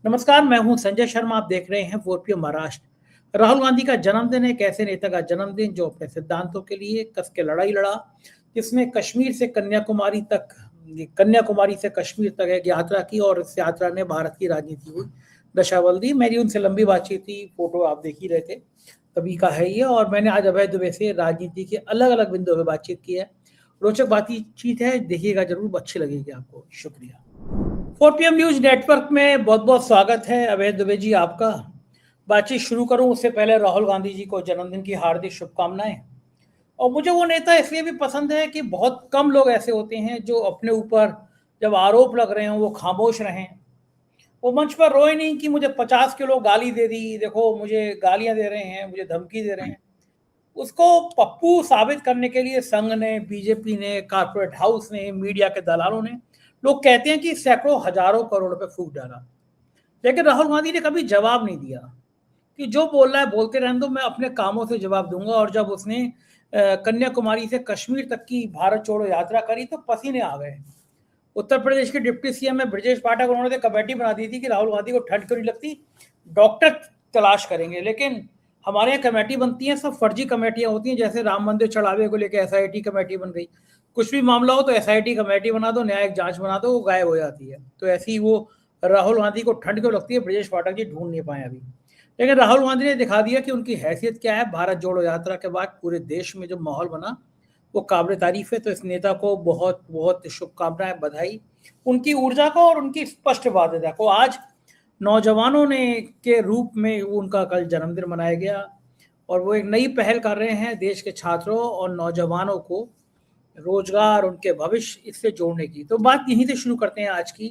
नमस्कार, मैं हूं संजय शर्मा। आप देख रहे हैं 4PM महाराष्ट्र। राहुल गांधी का जन्मदिन एक ऐसे नेता का जन्मदिन जो अपने सिद्धांतों के लिए कस के लड़ाई लड़ा, जिसमें कन्याकुमारी से कश्मीर तक एक यात्रा की और इस यात्रा ने भारत की राजनीति को दशा बदल दी। मेरी उनसे लंबी बातचीत थी, फोटो आप देख ही रहे थे, तभी का है ये। और मैंने आज अभय दुबे से राजनीति के अलग अलग बिंदुओं पर बातचीत की है। रोचक बातचीत है, देखिएगा जरूर, अच्छी लगेगी आपको। शुक्रिया। 4PM न्यूज नेटवर्क में बहुत बहुत स्वागत है अभय दुबे जी आपका। बातचीत शुरू करूं उससे पहले राहुल गांधी जी को जन्मदिन की हार्दिक शुभकामनाएं। और मुझे वो नेता इसलिए भी पसंद है कि बहुत कम लोग ऐसे होते हैं जो अपने ऊपर जब आरोप लग रहे हों वो खामोश रहें। वो मंच पर रोए नहीं कि मुझे 50 किलो गाली दे दी, देखो मुझे गालियां दे रहे हैं, मुझे धमकी दे रहे हैं। उसको पप्पू साबित करने के लिए संघ ने, बीजेपी ने, कारपोरेट हाउस ने, मीडिया के दलालों ने, लोग कहते हैं कि सैकड़ों हजारों करोड़ रुपए फूंक डाला। लेकिन राहुल गांधी ने कभी जवाब नहीं दिया कि जो बोल रहा है बोलते रहने दो, मैं अपने कामों से जवाब दूंगा। और जब उसने कन्याकुमारी से कश्मीर तक की भारत छोड़ो यात्रा करी तो पसीने आ गए। उत्तर प्रदेश के डिप्टी सीएम में ब्रजेश पाठक, उन्होंने कमेटी बना दी थी कि राहुल गांधी को ठंड क्यों नहीं लगती, डॉक्टर तलाश करेंगे। लेकिन हमारे यहाँ कमेटी बनती है, सब फर्जी कमेटियां होती हैं। जैसे राम मंदिर चढ़ावे को लेकर SIT कमेटी बन गई, कुछ भी मामला हो तो SIT कमेटी बना दो, न्यायिक जांच बना दो, वो गायब हो जाती है। तो ऐसी ही वो राहुल गांधी को ठंड क्यों लगती है, ब्रजेश पाठक जी ढूंढ नहीं पाए अभी। लेकिन राहुल गांधी ने दिखा दिया कि उनकी हैसियत क्या है। भारत जोड़ो यात्रा के बाद पूरे देश में जो माहौल बना वो काबिल तारीफ है। तो इस नेता को बहुत बहुत शुभकामनाएं, बधाई उनकी ऊर्जा को और उनकी स्पष्ट वादता को। आज नौजवानों ने के रूप में उनका कल जन्मदिन मनाया गया और वो एक नई पहल कर रहे हैं देश के छात्रों और नौजवानों को रोजगार, उनके भविष्य इससे जोड़ने की। तो बात यहीं से शुरू करते हैं आज की।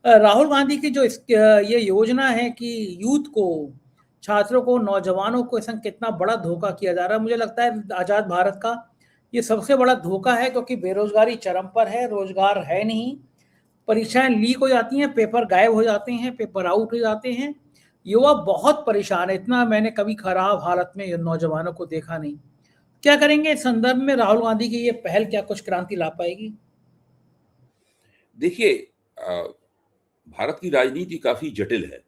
राहुल गांधी की जो ये योजना है कि यूथ को, छात्रों को, नौजवानों को इसमें कितना बड़ा धोखा किया जा रहा है। मुझे लगता है आज़ाद भारत का ये सबसे बड़ा धोखा है, क्योंकि बेरोजगारी चरम पर है, रोजगार है नहीं, परीक्षाएं लीक हो जाती हैं, पेपर गायब हो जाते हैं, पेपर आउट हो जाते हैं। युवा बहुत परेशान है, इतना मैंने कभी खराब हालत में नौजवानों को देखा नहीं। क्या करेंगे इस संदर्भ में? राहुल गांधी की ये पहल क्या कुछ क्रांति ला पाएगी? देखिए, भारत की राजनीति काफी जटिल है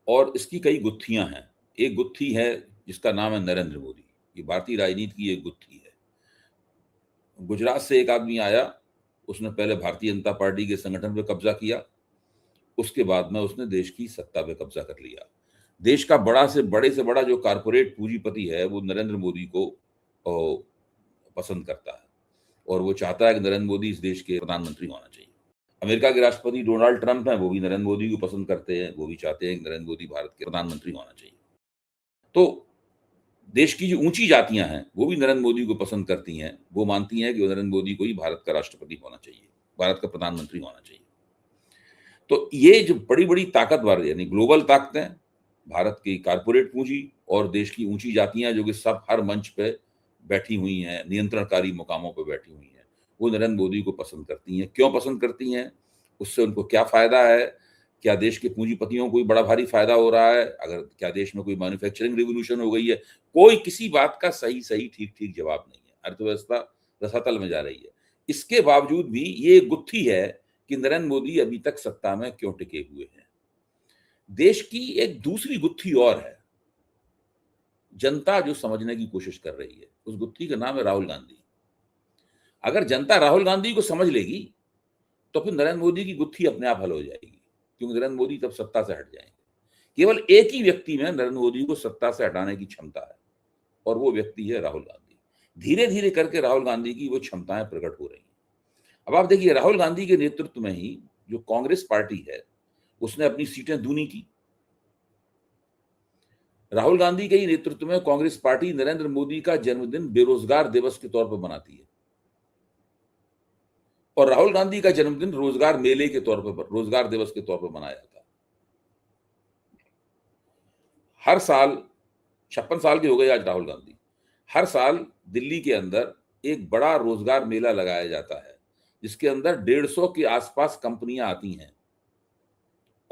और इसकी कई गुत्थियां हैं। एक गुत्थी है जिसका नाम है नरेंद्र मोदी। ये भारतीय राजनीति की एक गुत्थी है। गुजरात से एक आदमी आया, उसने पहले भारतीय जनता पार्टी के संगठन पे कब्जा किया, उसके बाद में उसने देश की सत्ता पे कब्जा कर लिया। देश का बड़े से बड़ा जो कारपोरेट पूंजीपति है वो नरेंद्र मोदी को पसंद करता है और वो चाहता है कि नरेंद्र मोदी इस देश के प्रधानमंत्री होना चाहिए। अमेरिका के राष्ट्रपति डोनाल्ड ट्रंप हैं, वो भी नरेंद्र मोदी को पसंद करते हैं, वो भी चाहते हैं कि नरेंद्र मोदी भारत के प्रधानमंत्री होना चाहिए। तो देश की जो ऊंची जातियां हैं वो भी नरेंद्र मोदी को पसंद करती हैं। वो मानती हैं कि नरेंद्र मोदी को ही भारत का राष्ट्रपति होना चाहिए, भारत का प्रधानमंत्री होना चाहिए। तो ये जो बड़ी बड़ी ताकतवर यानी ग्लोबल ताकतें, भारत की कारपोरेट पूंजी और देश की ऊंची जातियां जो कि सब हर मंच पे बैठी हुई हैं, नियंत्रणकारी मुकामों पर बैठी हुई हैं, वो नरेंद्र मोदी को पसंद करती हैं। क्यों पसंद करती हैं? उससे उनको क्या फायदा है? क्या देश के पूंजीपतियों को भी बड़ा भारी फायदा हो रहा है? अगर क्या देश में कोई मैन्युफैक्चरिंग रिवोल्यूशन हो गई है? कोई किसी बात का सही ठीक ठीक जवाब नहीं है। अर्थव्यवस्था रसातल में जा रही है। इसके बावजूद भी ये गुत्थी है कि नरेंद्र मोदी अभी तक सत्ता में क्यों टिके हुए हैं। देश की एक दूसरी गुत्थी और है, जनता जो समझने की कोशिश कर रही है। उस गुत्थी का नाम है राहुल गांधी। अगर जनता राहुल गांधी को समझ लेगी तो फिर नरेंद्र मोदी की गुत्थी अपने आप हल हो जाएगी, क्योंकि नरेंद्र मोदी तब सत्ता से हट जाएंगे। केवल एक ही व्यक्ति में नरेंद्र मोदी को सत्ता से हटाने की क्षमता है और वो व्यक्ति है राहुल गांधी। धीरे धीरे करके राहुल गांधी की वो क्षमताएं प्रकट हो रही हैं। अब आप देखिए, राहुल गांधी के नेतृत्व में ही जो कांग्रेस पार्टी है उसने अपनी सीटें दूनी की। राहुल गांधी के ही नेतृत्व में कांग्रेस पार्टी नरेंद्र मोदी का जन्मदिन बेरोजगार दिवस के तौर पर मनाती है और राहुल गांधी का जन्मदिन रोजगार मेले के तौर पर, रोजगार दिवस के तौर पर मनाया जाता है। हर साल 56 साल के हो गए आज राहुल गांधी। हर साल दिल्ली के अंदर एक बड़ा रोजगार मेला लगाया जाता है जिसके अंदर 150 के आसपास कंपनियां आती हैं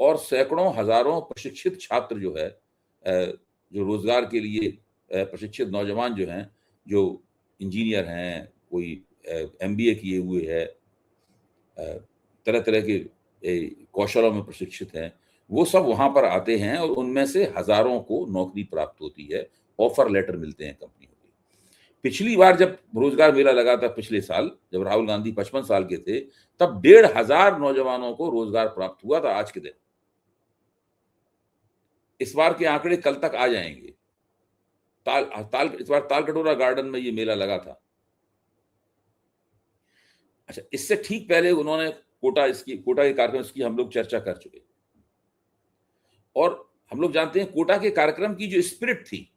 और सैकड़ों हजारों प्रशिक्षित छात्र जो है, जो रोजगार के लिए प्रशिक्षित नौजवान जो हैं, जो इंजीनियर हैं, कोई MBA किए हुए है, तरह तरह के कौशलों में प्रशिक्षित हैं, वो सब वहां पर आते हैं और उनमें से हजारों को नौकरी प्राप्त होती है, ऑफर लेटर मिलते हैं कंपनियों के। पिछली बार जब रोजगार मेला लगा था पिछले साल, जब राहुल गांधी 55 साल के थे, तब 1,500 नौजवानों को रोजगार प्राप्त हुआ था आज के दिन। इस बार के आंकड़े कल तक आ जाएंगे। इस बार तालकटोरा गार्डन में ये मेला लगा था। अच्छा, इससे ठीक पहले उन्होंने कोटा के कार्यक्रम की हम लोग चर्चा कर चुके, और हम लोग जानते हैं कोटा के कार्यक्रम की जो स्पिरिट थी,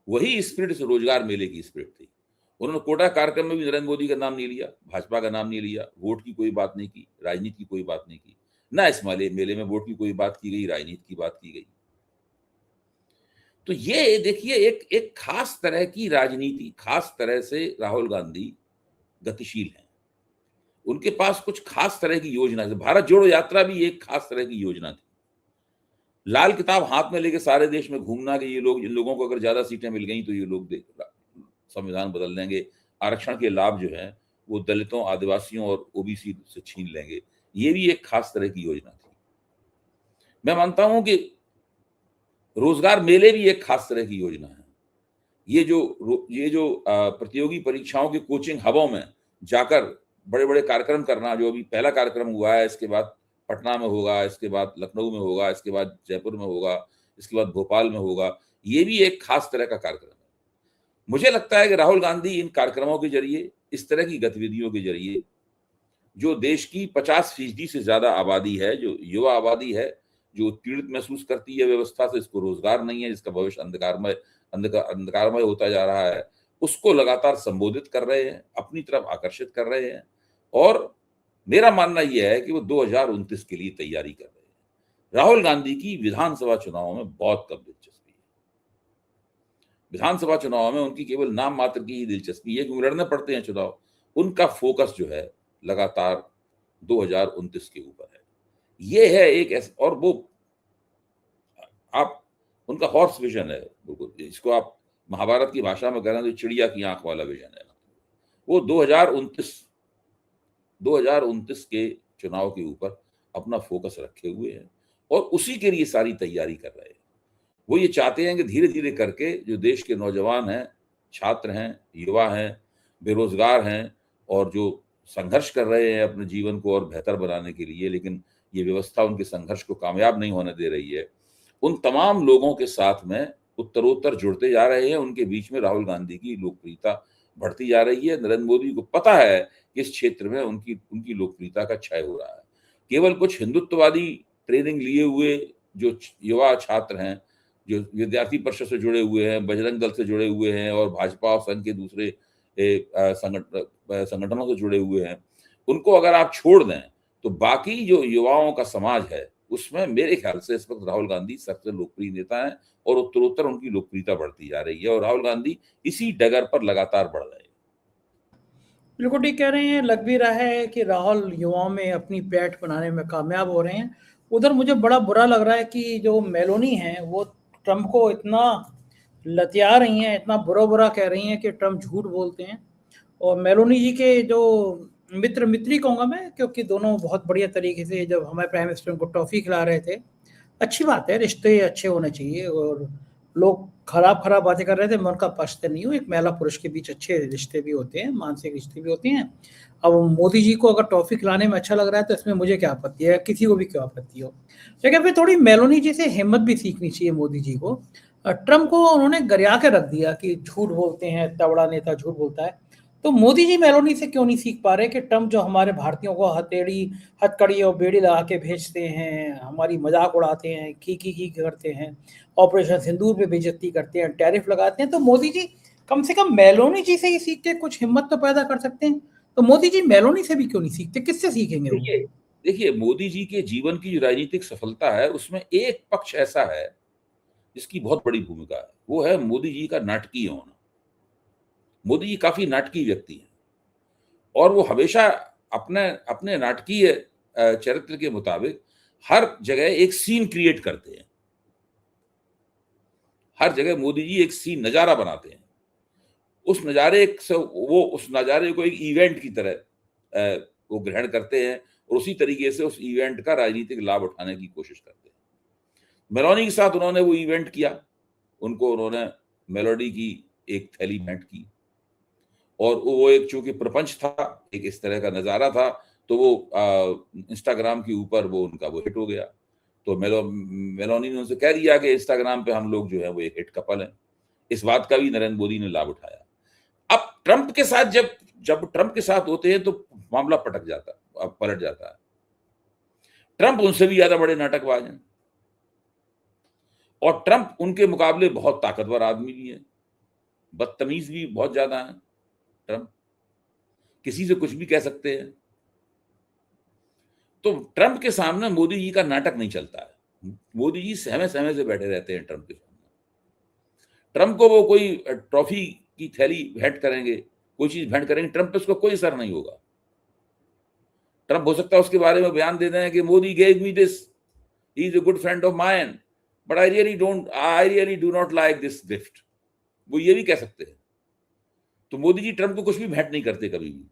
वही स्पिरिट इस रोजगार मेले की स्पिरिट थी। उन्होंने कोटा कार्यक्रम में भी नरेंद्र मोदी का नाम नहीं लिया, भाजपा का नाम नहीं लिया, वोट की कोई बात नहीं की, राजनीति की कोई बात नहीं की। ना इस मेले में वोट की कोई बात की गई, राजनीति की बात की गई। तो ये देखिए एक एक खास तरह की राजनीति, खास तरह से राहुल गांधी गतिशील हैं। उनके पास कुछ खास तरह की योजना थी। भारत जोड़ो यात्रा भी एक खास तरह की योजना थी। लाल किताब हाथ में लेके सारे देश में घूमना कि ये लोग, इन लोगों को अगर ज्यादा सीटें मिल गई तो ये लोग संविधान बदल देंगे, आरक्षण के लाभ जो है वो दलितों, आदिवासियों और ओबीसी से छीन लेंगे। ये भी एक खास तरह की योजना थी। मैं मानता हूं कि रोजगार मेले भी एक खास तरह की योजना है। ये जो प्रतियोगी परीक्षाओं के कोचिंग हबों में जाकर बड़े बड़े कार्यक्रम करना, जो अभी पहला कार्यक्रम हुआ है, इसके बाद पटना में होगा, इसके बाद लखनऊ में होगा, इसके बाद जयपुर में होगा, इसके बाद भोपाल में होगा, ये भी एक खास तरह का कार्यक्रम है। मुझे लगता है कि राहुल गांधी इन कार्यक्रमों के जरिए, इस तरह की गतिविधियों के जरिए, जो देश की 50% से ज्यादा आबादी है, जो युवा आबादी है, जो पीड़ित महसूस करती है व्यवस्था से, इसको रोजगार नहीं है, जिसका भविष्य अंधकारमय होता जा रहा है, उसको लगातार संबोधित कर रहे हैं, अपनी तरफ आकर्षित कर रहे हैं। और मेरा मानना यह है कि वो 2029 के लिए तैयारी कर रहे हैं। राहुल गांधी की विधानसभा चुनाव में बहुत कम दिलचस्पी है। विधानसभा चुनाव में उनकी केवल नाम मात्र की ही दिलचस्पी है, क्योंकि लड़ने पड़ते हैं चुनाव। उनका फोकस जो है लगातार 2029 के ऊपर है। ये है एक और वो आप उनका हॉर्स विजन है, बिल्कुल, इसको आप महाभारत की भाषा में कह रहे हैं तो चिड़िया की आंख वाला विजन है। वो 2029 के चुनाव के ऊपर अपना फोकस रखे हुए हैं और उसी के लिए सारी तैयारी कर रहे हैं। वो ये चाहते हैं कि धीरे धीरे करके जो देश के नौजवान हैं, छात्र हैं, युवा हैं, बेरोजगार हैं और जो संघर्ष कर रहे हैं अपने जीवन को और बेहतर बनाने के लिए, लेकिन ये व्यवस्था उनके संघर्ष को कामयाब नहीं होने दे रही है, उन तमाम लोगों के साथ में उत्तरोत्तर जुड़ते जा रहे हैं। उनके बीच में राहुल गांधी की लोकप्रियता बढ़ती जा रही है। नरेंद्र मोदी को पता है कि इस क्षेत्र में उनकी लोकप्रियता का क्षय हो रहा है। केवल कुछ हिंदुत्ववादी ट्रेनिंग लिए हुए जो युवा छात्र हैं, जो विद्यार्थी परिषद से जुड़े हुए हैं, बजरंग दल से जुड़े हुए हैं और भाजपा और संघ के दूसरे संगठनों से जुड़े हुए हैं, उनको अगर आप छोड़ दें तो बाकी जो युवाओं का समाज है उसमें मेरे ख्याल से इस वक्त राहुल गांधी सबसे लोकप्रिय नेता हैं और उत्तरोत्तर उनकी लोकप्रियता बढ़ती जा रही है और राहुल गांधी इसी डगर पर लगातार बढ़ रहे हैं। बिल्कुल ठीक कह रहे हैं। लग भी रहा है कि राहुल युवाओं में अपनी पैठ बनाने में कामयाब हो रहे हैं। उधर मुझे बड़ा बुरा लग रहा है कि जो मेलोनी हैं वो ट्रंप को इतना लतिया रही हैं, इतना बुरा कह रही हैं कि ट्रंप झूठ बोलते हैं। और मेलोनी जी के जो मित्री कहूँगा मैं, क्योंकि दोनों बहुत बढ़िया तरीके से जब हमारे प्राइम मिनिस्टर उनको टॉफ़ी खिला रहे थे, अच्छी बात है, रिश्ते अच्छे होने चाहिए। और लोग खराब बातें कर रहे थे, मैं उनका पक्ष नहीं हूँ। एक महिला पुरुष के बीच अच्छे रिश्ते भी होते हैं, मानसिक रिश्ते भी होते हैं। अब मोदी जी को अगर टॉफ़ी खिलाने में अच्छा लग रहा है तो इसमें मुझे क्या आपत्ति है, किसी को भी क्यों आपत्ति हो। लेकिन फिर थोड़ी मेलोनी जी से हिम्मत भी सीखनी चाहिए मोदी जी को। ट्रंप को उन्होंने गरिया के रख दिया कि झूठ बोलते हैं, तगड़ा नेता झूठ बोलता है। तो मोदी जी मेलोनी से क्यों नहीं सीख पा रहे कि ट्रंप जो हमारे भारतीयों को हथकड़ी और बेड़ी लगा के भेजते हैं, हमारी मजाक उड़ाते हैं, की करते हैं, ऑपरेशन सिंदूर पे बेइज्जती करते हैं, टैरिफ लगाते हैं, तो मोदी जी कम से कम मेलोनी जी से ही सीख के कुछ हिम्मत तो पैदा कर सकते हैं। तो मोदी जी मेलोनी से भी क्यों नहीं सीखते, किससे सीखेंगे वो? देखिए मोदी जी के जीवन की जो राजनीतिक सफलता है उसमें एक पक्ष ऐसा है जिसकी बहुत बड़ी भूमिका है, वो है मोदी जी का नाटकीय होना। मोदी जी काफी नाटकीय व्यक्ति हैं और वो हमेशा अपने अपने नाटकीय चरित्र के मुताबिक हर जगह एक सीन क्रिएट करते हैं। हर जगह मोदी जी एक सीन, नजारा बनाते हैं। उस नजारे से वो उस नजारे को एक इवेंट की तरह वो ग्रहण करते हैं और उसी तरीके से उस इवेंट का राजनीतिक लाभ उठाने की कोशिश करते हैं। मेलोनी के साथ उन्होंने वो इवेंट किया, उनको उन्होंने मेलोडी की एक थैली भेंट की, और वो एक चूंकि प्रपंच था, एक इस तरह का नजारा था, तो वो इंस्टाग्राम के ऊपर वो उनका वो हिट हो गया। तो मेलोनी ने उनसे कह दिया कि इंस्टाग्राम पे हम लोग जो है वो एक हिट कपल हैं। इस बात का भी नरेंद्र मोदी ने लाभ उठाया। अब ट्रंप के साथ जब जब ट्रंप के साथ होते हैं तो मामला पलट जाता है। ट्रंप उनसे भी ज्यादा बड़े नाटकबाज हैं, और ट्रंप उनके मुकाबले बहुत ताकतवर आदमी भी है, बदतमीज भी बहुत ज्यादा है। ट्रंप किसी से कुछ भी कह सकते हैं। तो ट्रंप के सामने मोदी जी का नाटक नहीं चलता है। मोदी जी सहमे सहमे से बैठे रहते हैं ट्रंप के सामने। ट्रंप को वो कोई ट्रॉफी की थैली भेंट करेंगे, कोई चीज भेंट करेंगे, ट्रंप पे उसको कोई असर नहीं होगा। ट्रंप हो सकता है उसके बारे में बयान दे दें कि Modi gave me this, he is a good friend of mine, but I really do not like this gift. वो ये भी कह सकते हैं। तो मोदी जी ट्रंप को कुछ भी भेंट नहीं करते कभी भी।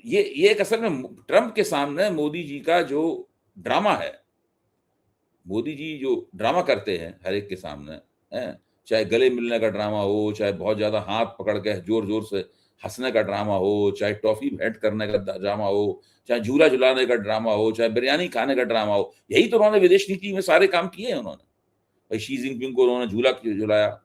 ये एक असल में ट्रंप के सामने मोदी जी का जो ड्रामा है, मोदी जी जो ड्रामा करते हैं हर एक के सामने है, चाहे गले मिलने का ड्रामा हो, चाहे बहुत ज्यादा हाथ पकड़ के जोर जोर से हंसने का ड्रामा हो, चाहे टॉफी भेंट करने का ड्रामा हो, चाहे झूला झुलाने का ड्रामा हो, चाहे बिरयानी खाने का ड्रामा हो, यही तो उन्होंने विदेश नीति में सारे काम किए हैं। उन्होंने भाई शी जिनपिंग को उन्होंने झूला झुलाया,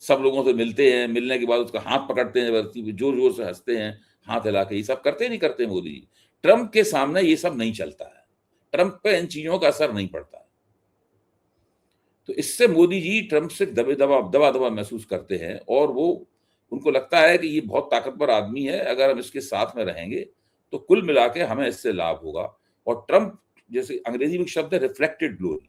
सब लोगों से मिलते हैं, मिलने के बाद उसका हाथ पकड़ते हैं, जोर जोर से हंसते हैं हाथ हिला के, ये सब करते नहीं करते मोदी जी। ट्रंप के सामने ये सब नहीं चलता है, ट्रंप पे इन चीजों का असर नहीं पड़ता है। तो इससे मोदी जी ट्रंप से दबा महसूस करते हैं, और वो उनको लगता है कि ये बहुत ताकतवर आदमी है, अगर हम इसके साथ में रहेंगे तो कुल मिला के हमें इससे लाभ होगा। और ट्रंप, जैसे अंग्रेजी में शब्द है रिफ्लेक्टेड ग्लोरी,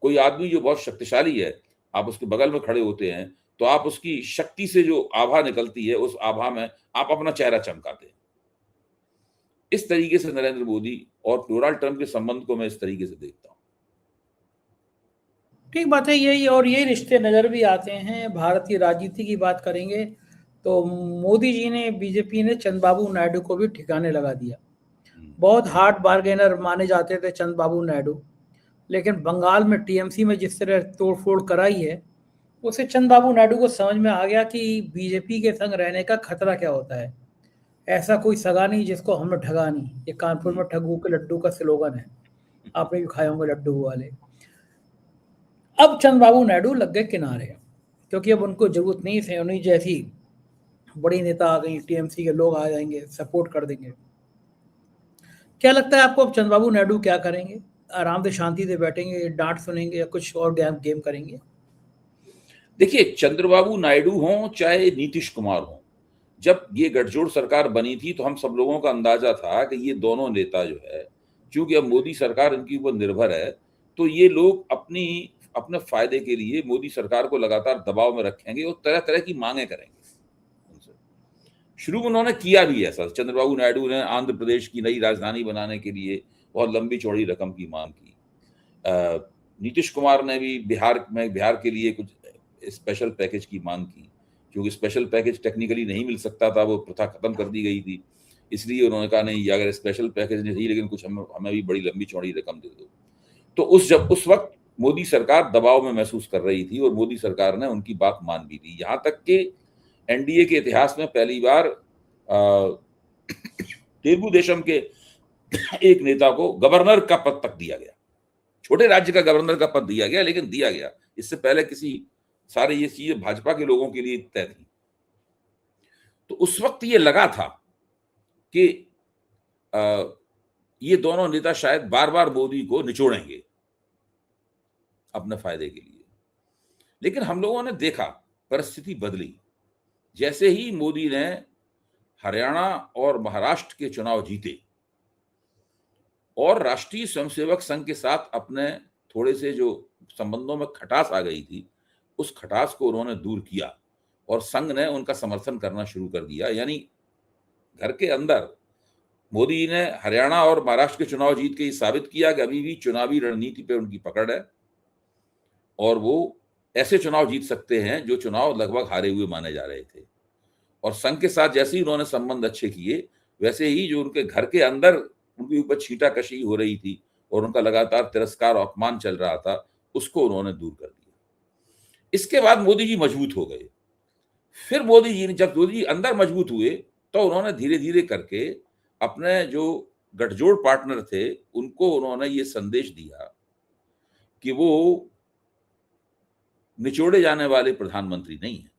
कोई आदमी जो बहुत शक्तिशाली है, आप उसके बगल में खड़े होते हैं तो आप उसकी शक्ति से जो आभा निकलती है, उस आभा में आप अपना चेहरा चमकाते हैं। इस तरीके से नरेंद्र मोदी और डोनाल्ड ट्रंप के संबंध को मैं इस तरीके से देखता हूं। ठीक बात है, यही और यही रिश्ते नजर भी आते हैं। भारत की राजनीति की बात करेंगे तो मोदी जी ने, बीजेपी ने चंद्रबाबू नायडू को भी ठिकाने लगा दिया। बहुत हार्ड बार्गेनर माने जाते थे चंद्रबाबू नायडू, लेकिन बंगाल में टीएमसी में जिस तरह तोड़फोड़ कराई है, उससे चंद्रबाबू नायडू को समझ में आ गया कि बीजेपी के संग रहने का खतरा क्या होता है। ऐसा कोई सगा नहीं जिसको हमने ठगा नहीं, ये कानपुर में ठगू के लड्डू का स्लोगन है, आपने भी खाए होंगे लड्डू वाले। अब चंद्रबाबू नायडू लग गए किनारे, क्योंकि अब उनको जरूरत नहीं है, उन्हीं जैसी बड़ी नेता आ गई, टीएमसी के लोग आ जाएंगे, सपोर्ट कर देंगे। क्या लगता है आपको अब चंद्रबाबू नायडू क्या करेंगे? आराम से शांति से बैठेंगे, डांट सुनेंगे, या कुछ और गेम करेंगे? देखिए, चंद्रबाबू नायडू हों चाहे नीतीश कुमार हों, जब ये गठजोड़ सरकार बनी थी तो हम सब लोगों का अंदाजा था कि ये दोनों नेता जो है, क्योंकि अब मोदी सरकार इनके ऊपर निर्भर है, तो ये लोग अपने फायदे के लिए मोदी सरकार को लगातार दबाव में रखेंगे और तरह तरह की मांगे करेंगे उनसे। शुरू में उन्होंने किया भी ऐसा। चंद्रबाबू नायडू ने आंध्र प्रदेश की नई राजधानी बनाने के लिए बहुत लंबी चौड़ी रकम की मांग की। नीतीश कुमार ने भी बिहार के लिए कुछ स्पेशल पैकेज की मांग की, क्योंकि स्पेशल पैकेज टेक्निकली नहीं मिल सकता था, वो प्रथा खत्म कर दी गई थी। इसलिए उन्होंने कहा नहीं, अगर स्पेशल पैकेज नहीं, लेकिन कुछ हमें भी बड़ी लंबी चौड़ी रकम दे दो। तो उस वक्त मोदी सरकार दबाव में महसूस कर रही थी, और मोदी सरकार ने उनकी बात मान भी ली। यहां तक कि एनडीए के इतिहास में पहली बार तेलुगु देशम के एक नेता को गवर्नर का पद तक दिया गया, छोटे राज्य का गवर्नर का पद दिया गया, लेकिन दिया गया। इससे पहले सारे ये चीजें भाजपा के लोगों के लिए तय थी। तो उस वक्त ये लगा था कि ये दोनों नेता शायद बार बार मोदी को निचोड़ेंगे अपने फायदे के लिए। लेकिन हम लोगों ने देखा परिस्थिति बदली। जैसे ही मोदी ने हरियाणा और महाराष्ट्र के चुनाव जीते और राष्ट्रीय स्वयंसेवक संघ के साथ अपने थोड़े से जो संबंधों में खटास आ गई थी, उस खटास को उन्होंने दूर किया और संघ ने उनका समर्थन करना शुरू कर दिया। यानी घर के अंदर मोदी ने हरियाणा और महाराष्ट्र के चुनाव जीत के ये साबित किया कि अभी भी चुनावी रणनीति पे उनकी पकड़ है, और वो ऐसे चुनाव जीत सकते हैं जो चुनाव लगभग हारे हुए माने जा रहे थे। और संघ के साथ जैसे ही उन्होंने संबंध अच्छे किए, वैसे ही जो उनके घर के अंदर उनके ऊपर छींटाकशी हो रही थी और उनका लगातार तिरस्कार और अपमान चल रहा था, उसको उन्होंने दूर कर दिया। इसके बाद मोदी जी मजबूत हो गए। फिर मोदी जी ने, जब मोदी जी अंदर मजबूत हुए, तो उन्होंने धीरे धीरे करके अपने जो गठजोड़ पार्टनर थे उनको उन्होंने ये संदेश दिया कि वो निचोड़े जाने वाले प्रधानमंत्री नहीं है।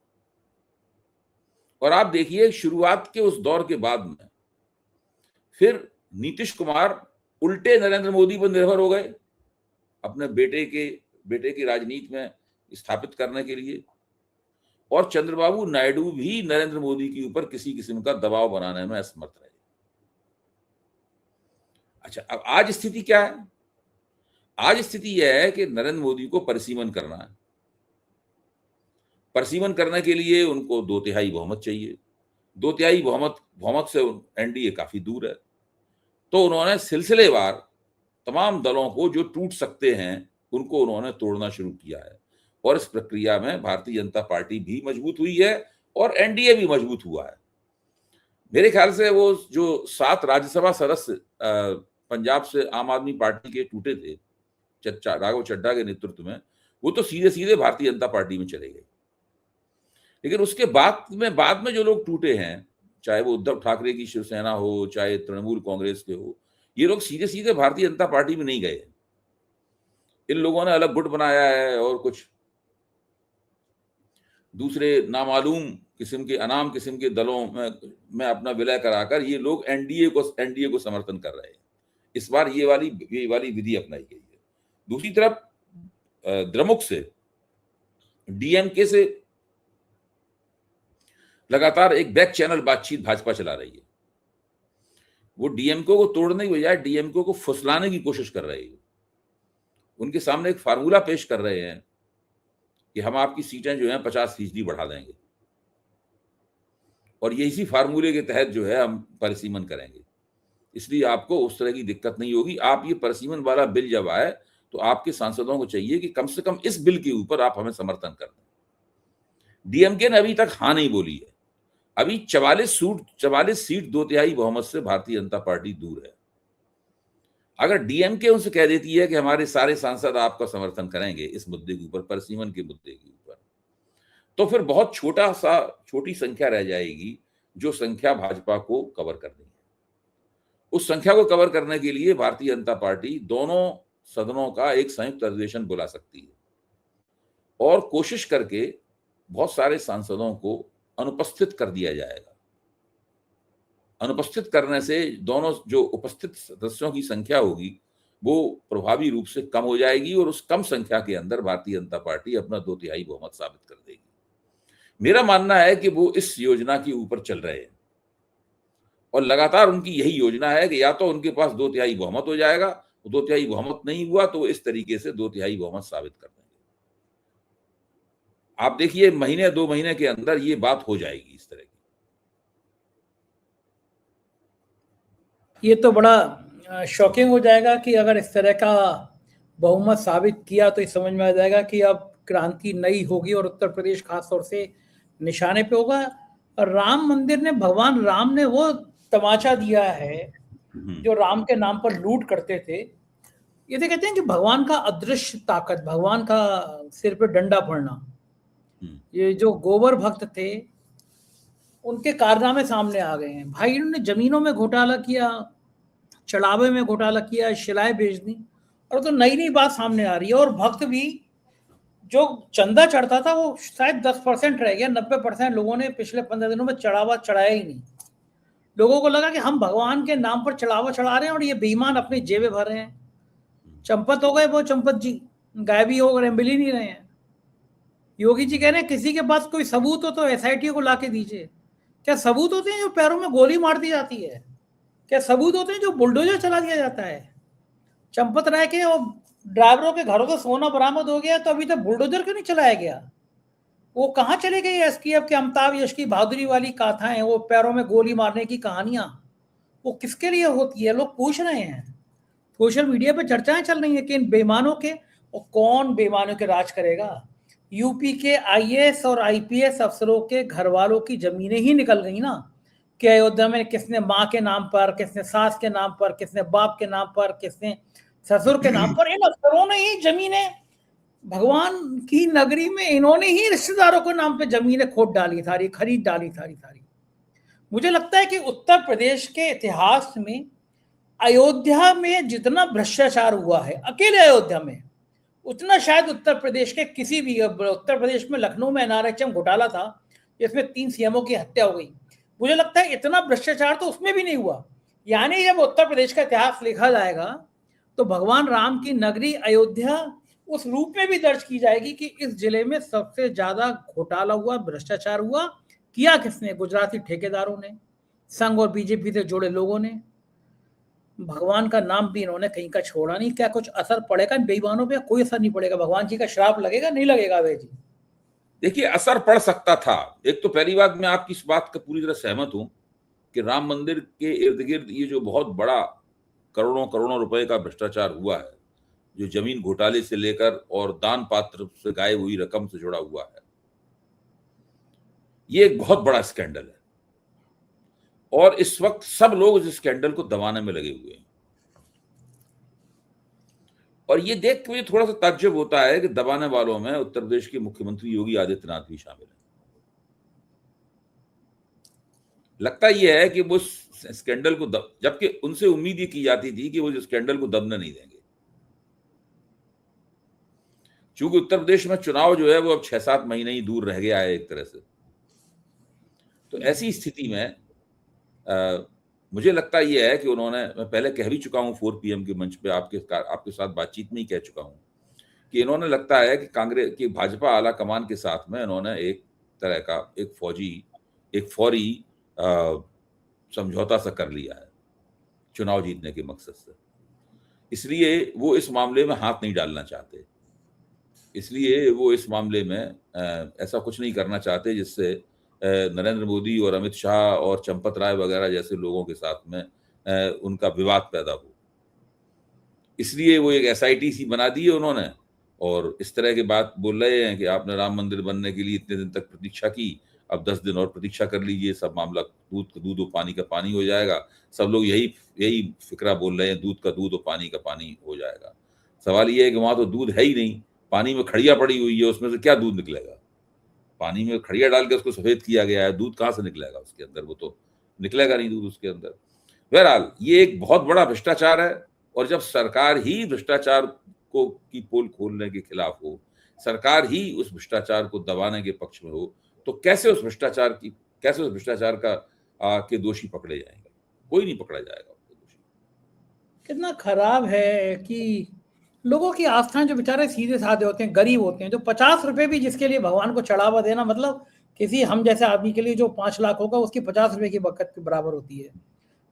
और आप देखिए, शुरुआत के उस दौर के बाद में फिर नीतीश कुमार उल्टे नरेंद्र मोदी पर निर्भर हो गए अपने बेटे की राजनीति में स्थापित करने के लिए, और चंद्रबाबू नायडू भी नरेंद्र मोदी के ऊपर किसी किस्म का दबाव बनाने में असमर्थ रहे। अच्छा, अब आज स्थिति क्या है? आज स्थिति यह है कि नरेंद्र मोदी को परिसीमन करना है। परिसीमन करने के लिए उनको 2/3 बहुमत चाहिए। 2/3 बहुमत से एनडीए काफी दूर है। तो उन्होंने सिलसिलेवार तमाम दलों को जो टूट सकते हैं उनको उन्होंने तोड़ना शुरू किया है, और इस प्रक्रिया में भारतीय जनता पार्टी भी मजबूत हुई है और एनडीए भी मजबूत हुआ है। मेरे ख्याल से वो जो 7 राज्यसभा सदस्य पंजाब से आम आदमी पार्टी के टूटे थे राघव चड्ढा के नेतृत्व में, वो तो सीधे सीधे भारतीय जनता पार्टी में चले गए। लेकिन उसके बाद में जो लोग टूटे हैं, चाहे वो उद्धव ठाकरे की शिवसेना हो, चाहे तृणमूल कांग्रेस के हो, ये लोग सीधे सीधे भारतीय जनता पार्टी में नहीं गए। इन लोगों ने अलग गुट बनाया है और कुछ दूसरे नामालूम किस्म के, अनाम किस्म के दलों में अपना विलय कराकर ये लोग एनडीए को समर्थन कर रहे हैं। इस बार ये वाली विधि अपनाई गई है। दूसरी तरफ द्रमुक से, डीएमके से लगातार एक बैक चैनल बातचीत भाजपा चला रही है। वो डीएमके को तोड़ने की बजाय डीएमके को फुसलाने की कोशिश कर रही है। उनके सामने एक फार्मूला पेश कर रहे हैं कि हम आपकी सीटें जो हैं 50% बढ़ा देंगे, और ये इसी फार्मूले के तहत जो है हम परिसीमन करेंगे, इसलिए आपको उस तरह की दिक्कत नहीं होगी। आप ये परिसीमन वाला बिल जब आए तो आपके सांसदों को चाहिए कि कम से कम इस बिल के ऊपर आप हमें समर्थन कर दें। डीएमके ने अभी तक हाँ नहीं बोली है। अभी 44 सीट 2/3 बहुमत से भारतीय जनता पार्टी दूर है। अगर डीएमके उनसे कह देती है कि हमारे सारे सांसद आपका समर्थन करेंगे इस मुद्दे के ऊपर, परिसीमन के मुद्दे के ऊपर, तो फिर बहुत छोटी संख्या रह जाएगी जो संख्या भाजपा को कवर करनी है। उस संख्या को कवर करने के लिए भारतीय जनता पार्टी दोनों सदनों का एक संयुक्त अधिवेशन बुला सकती है और कोशिश करके बहुत सारे सांसदों को अनुपस्थित कर दिया जाएगा। अनुपस्थित करने से दोनों जो उपस्थित सदस्यों की संख्या होगी वो प्रभावी रूप से कम हो जाएगी, और उस कम संख्या के अंदर भारतीय जनता पार्टी अपना 2/3 बहुमत साबित कर देगी। मेरा मानना है कि वो इस योजना के ऊपर चल रहे हैं और लगातार उनकी यही योजना है कि या तो उनके पास 2/3 बहुमत हो जाएगा, 2/3 बहुमत नहीं हुआ तो इस तरीके से 2/3 बहुमत साबित कर देंगे। आप देखिए, महीने 2 महीने के अंदर ये बात हो जाएगी इस तरह की। ये तो बड़ा शॉकिंग हो जाएगा कि अगर इस तरह का बहुमत साबित किया तो ये समझ में आ जाएगा कि अब क्रांति नई होगी और उत्तर प्रदेश खास तौर से निशाने पे होगा। और राम मंदिर ने, भगवान राम ने वो तमाचा दिया है जो राम के नाम पर लूट करते थे। ये तो कहते हैं कि भगवान का अदृश्य ताकत, भगवान का सिर पे डंडा पड़ना। ये जो गोबर भक्त थे उनके कारनामे सामने आ गए हैं। भाई, इन्होंने जमीनों में घोटाला किया, चढ़ावे में घोटाला किया, शिलाएं बेच दी, और तो नई नई बात सामने आ रही है। और भक्त भी, जो चंदा चढ़ता था वो शायद 10% रह गया, 90% लोगों ने पिछले 15 दिनों में चढ़ावा चढ़ाया ही नहीं। लोगों को लगा कि हम भगवान के नाम पर चढ़ावा चढ़ा रहे हैं और ये बेईमान अपनी जेबें भर रहे हैं। चंपत हो गए वो चंपत जी, गायब ही हो गए, मिल ही नहीं रहे हैं। योगी जी कह रहे हैं किसी के पास कोई सबूत हो तो एसआईटी को लाके दीजिए। क्या सबूत होते हैं जो पैरों में गोली मार दी जाती है? क्या सबूत होते हैं जो बुलडोजर चला दिया जाता है? चंपत राय के और ड्राइवरों के घरों का सोना बरामद हो गया तो अभी तक बुलडोजर क्यों नहीं चलाया गया? वो कहाँ चले गए एसटीएफ के अमिताभ यश की बहादुरी वाली गाथाएं, वो पैरों में गोली मारने की कहानियां, वो किसके लिए होती है? लोग पूछ रहे हैं। सोशल मीडिया पे चर्चाएं चल रही है कि इन बेईमानों के, और कौन बेईमानों के राज करेगा? यूपी के आईएएस और आईपीएस अफसरों के घर वालों की जमीनें ही निकल गई ना। कि अयोध्या में किसने माँ के नाम पर, किसने सास के नाम पर, किसने बाप के नाम पर, किसने ससुर के नाम पर, इन अफसरों ने ही जमीनें, भगवान की नगरी में इन्होंने ही रिश्तेदारों के नाम पे जमीनें खोद डाली सारी, खरीद डाली सारी। मुझे लगता है कि उत्तर प्रदेश के इतिहास में अयोध्या में जितना भ्रष्टाचार हुआ है, अकेले अयोध्या में, उतना शायद उत्तर प्रदेश के किसी भी, उत्तर प्रदेश में लखनऊ में एनआरएचएम घोटाला था जिसमें 3 सीएमओ की हत्या हो गई, मुझे लगता है इतना भ्रष्टाचार तो उसमें भी नहीं हुआ। यानी जब उत्तर प्रदेश का इतिहास लिखा जाएगा तो भगवान राम की नगरी अयोध्या उस रूप में भी दर्ज की जाएगी कि इस जिले में सबसे ज्यादा घोटाला हुआ, भ्रष्टाचार हुआ। किया किसने? गुजराती ठेकेदारों ने, संघ और बीजेपी से जुड़े लोगों ने। भगवान का नाम भी इन्होंने कहीं का छोड़ा नहीं। क्या कुछ असर पड़ेगा इन बेईमानों पे? कोई असर नहीं पड़ेगा। भगवान जी का श्राप लगेगा? नहीं लगेगा अभय जी। देखिए, असर पड़ सकता था। एक तो पहली बात, मैं आपकी इस बात का पूरी तरह सहमत हूं कि राम मंदिर के इर्द गिर्द ये जो बहुत बड़ा करोड़ों करोड़ों रुपए का भ्रष्टाचार हुआ है, जो जमीन घोटाले से लेकर और दान पात्र से गायब हुई रकम से जुड़ा हुआ है, ये एक बहुत बड़ा स्कैंडल है और इस वक्त सब लोग इस स्कैंडल को दबाने में लगे हुए हैं। और ये देख के मुझे थोड़ा सा ताज्जुब होता है कि दबाने वालों में उत्तर प्रदेश के मुख्यमंत्री योगी आदित्यनाथ भी शामिल है। लगता यह है कि वो स्कैंडल को जबकि उनसे उम्मीद ये की जाती थी कि वो स्कैंडल को दबने नहीं देंगे। चूंकि उत्तर प्रदेश में चुनाव जो है वो अब 6-7 महीने ही दूर रह गया है एक तरह से, तो ऐसी स्थिति में मुझे लगता यह है कि उन्होंने, मैं पहले कह भी चुका हूं 4 PM के मंच पे, आपके साथ बातचीत में ही कह चुका हूं कि इन्होंने, लगता है कि कांग्रेस की भाजपा आला कमान के साथ में इन्होंने एक तरह का एक फौरी समझौता सा कर लिया है चुनाव जीतने के मकसद से। इसलिए वो इस मामले में हाथ नहीं डालना चाहते, इसलिए वो इस मामले में ऐसा कुछ नहीं करना चाहते जिससे नरेंद्र मोदी और अमित शाह और चंपत राय वगैरह जैसे लोगों के साथ में उनका विवाद पैदा हो। इसलिए वो एक SIT सी बना दी है उन्होंने और इस तरह की बात बोल रहे हैं कि आपने राम मंदिर बनने के लिए इतने दिन तक प्रतीक्षा की, अब 10 दिन और प्रतीक्षा कर लीजिए, सब मामला दूध का दूध और पानी का पानी हो जाएगा। सब लोग यही फिक्रा बोल रहे हैं, दूध का दूध और पानी का पानी हो जाएगा। सवाल ये है कि वहां तो दूध है ही नहीं, पानी में खड़िया पड़ी हुई है, उसमें से क्या दूध निकलेगा? पानी में खड़िया डाल के उसको सफेद किया गया है, दूध कहाँ से निकलेगा उसके अंदर? वो तो निकलेगा नहीं दूध उसके अंदर। बहरहाल ये एक बहुत बड़ा भ्रष्टाचार है और जब सरकार ही भ्रष्टाचार की पोल खोलने के खिलाफ हो, सरकार ही उस भ्रष्टाचार को दबाने के पक्ष में हो, तो कैसे उस भ्रष्टाचार के दोषी पकड़े जाएंगे? कोई नहीं पकड़ा जाएगा उसके दोषी। कितना खराब है कि लोगों की आस्थाएं, जो बेचारे सीधे साधे होते हैं, गरीब होते हैं, जो 50 रुपए भी जिसके लिए भगवान को चढ़ावा देना, मतलब किसी हम जैसे आदमी के लिए जो 5 लाख होगा उसकी 50 रुपए की बरकत के बराबर होती है।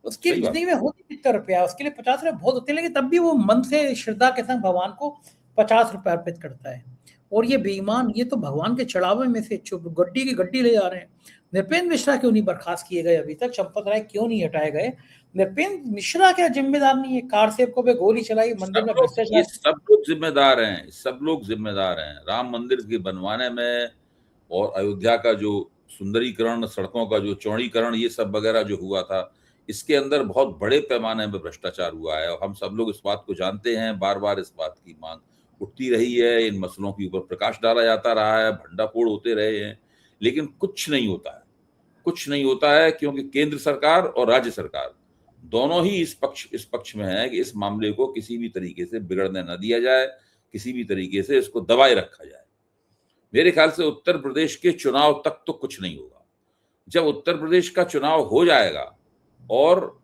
उसकी जिंदगी में होती कितना रुपया, उसके लिए 50 रुपए बहुत होते हैं, लेकिन तब भी वो मन से श्रद्धा के संग भगवान को 50 रुपए अर्पित करता है। और ये बेईमान, ये तो भगवान के चढ़ावे में से गड्डी की गड्डी ले जा रहे हैं। नृपेंद्र मिश्रा क्यों नहीं बर्खास्त किए गए अभी तक? चंपत राय क्यों नहीं हटाए गए? नृपेंद्र मिश्रा क्या जिम्मेदार नहीं है? कार सेवकों पे गोली चलाई, मंदिर में भ्रष्टाचार। सब लोग जिम्मेदार हैं, सब लोग जिम्मेदार हैं। राम मंदिर के बनवाने में और अयोध्या का जो सुंदरीकरण, सड़कों का जो चौड़ीकरण, ये सब वगैरह जो हुआ था, इसके अंदर बहुत बड़े पैमाने में भ्रष्टाचार हुआ है और हम सब लोग इस बात को जानते हैं। बार बार इस बात की मांग उठती रही है, इन मसलों के ऊपर प्रकाश डाला जाता रहा है, भंडाफोड़ होते रहे हैं, लेकिन कुछ नहीं होता है, कुछ नहीं होता है, क्योंकि केंद्र सरकार और राज्य सरकार दोनों ही इस पक्ष में है कि इस मामले को किसी भी तरीके से बिगड़ने न दिया जाए, किसी भी तरीके से इसको दबाए रखा जाए। मेरे ख्याल से उत्तर प्रदेश के चुनाव तक तो कुछ नहीं होगा। जब उत्तर प्रदेश का चुनाव हो जाएगा और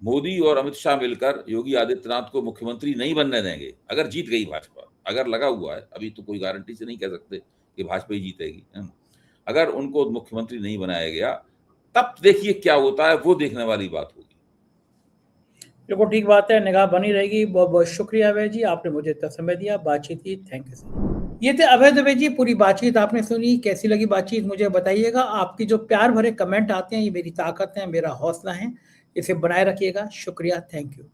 मोदी और अमित शाह मिलकर योगी आदित्यनाथ को मुख्यमंत्री नहीं बनने देंगे, अगर जीत गई भाजपा, अगर लगा हुआ है, अभी तो कोई गारंटी से नहीं कह सकते कि भाजपा ही जीतेगी, अगर उनको मुख्यमंत्री नहीं बनाया गया, तब देखिए क्या होता है, वो देखने वाली बात होगी। बिल्कुल ठीक बात है, निगाह बनी रहेगी। बहुत बहुत शुक्रिया अभय जी, आपने मुझे इतना समय दिया, बातचीत की, थैंक यू सर। ये थे अभय दुबे जी। पूरी बातचीत आपने सुनी, कैसी लगी बातचीत मुझे बताइएगा। आपकी जो प्यार भरे कमेंट आते हैं, ये मेरी ताकत है, मेरा हौसला है, इसे बनाए रखिएगा। शुक्रिया, थैंक यू।